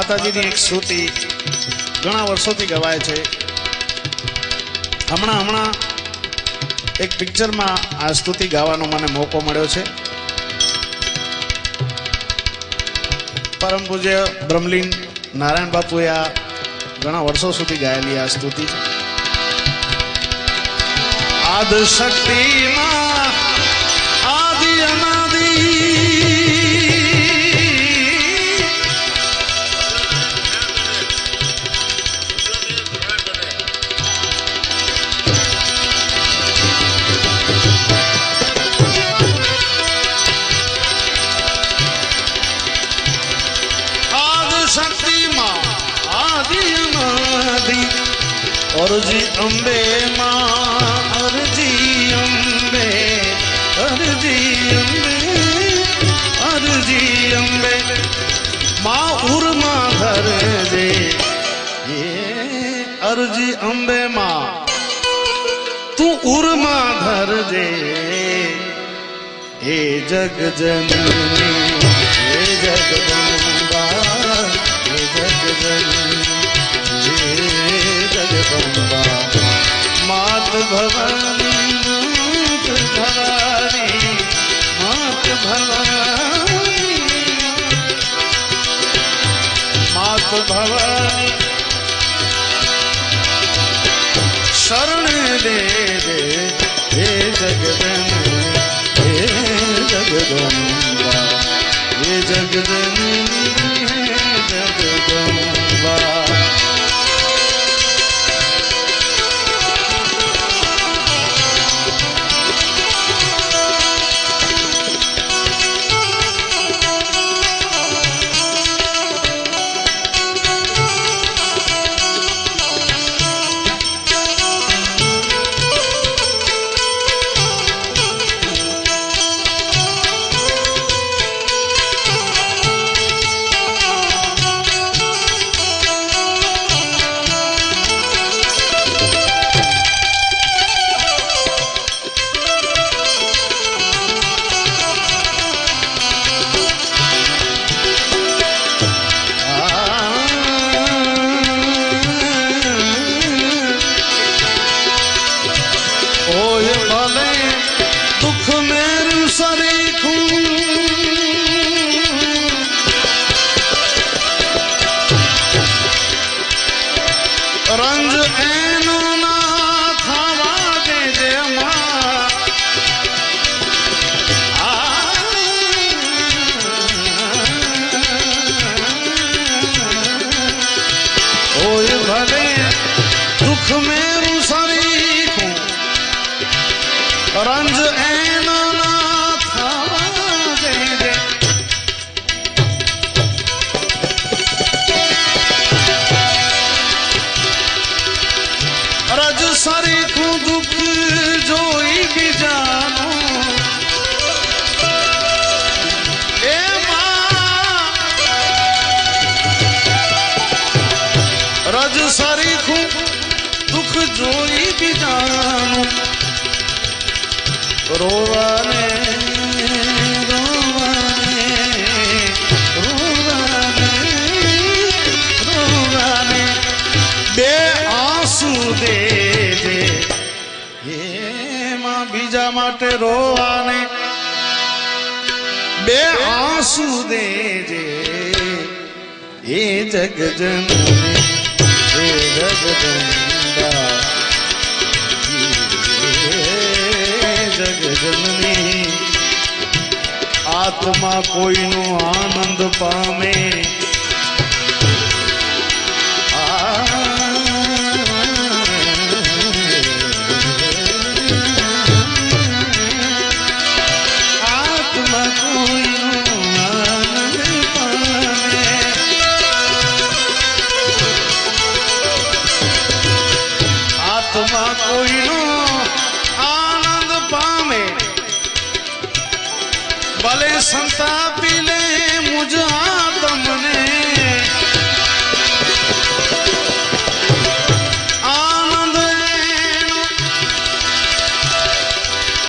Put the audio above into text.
માતાજીની એક સ્તુતિ ઘણા વર્ષોથી ગવાય છે. હમણાં એક પિક્ચરમાં આ સ્તુતિ ગાવાનો મને મોકો મળ્યો છે. પરમ પૂજ્ય બ્રહ્મલીન નારાયણ બાપુએ આ ઘણા વર્ષો સુધી ગાયેલી આ સ્તુતિ છે. આદ શક્તિમાં આદિ અનાદિ અરજી અંબે માં અરજી અંબે અરજી અંબે અરજી અંબે માં ઉરમાં ધરજે એ અરજી અંબે માં તું ઉરમાં ધરજે એ જગજનની એ જગદંબા એ જગજનની मात भवानी मात भवानी मात भवानी शरण दे दे हे जगदन हे जगदम्बा हे जगदनी हे जगदम्बा. રોવાને રોવાને રોવાને રોવાને બે આંસુ દેજે એમાં બીજા માટે રોવાને બે આંસુ દેજે એ જગજનની એ જગદંબા જગજનની આત્મા કોઈનો આનંદ પામે આત્મા કોઈનો આનંદ પામે આત્મા કોઈનો ભલે સંતાપી લે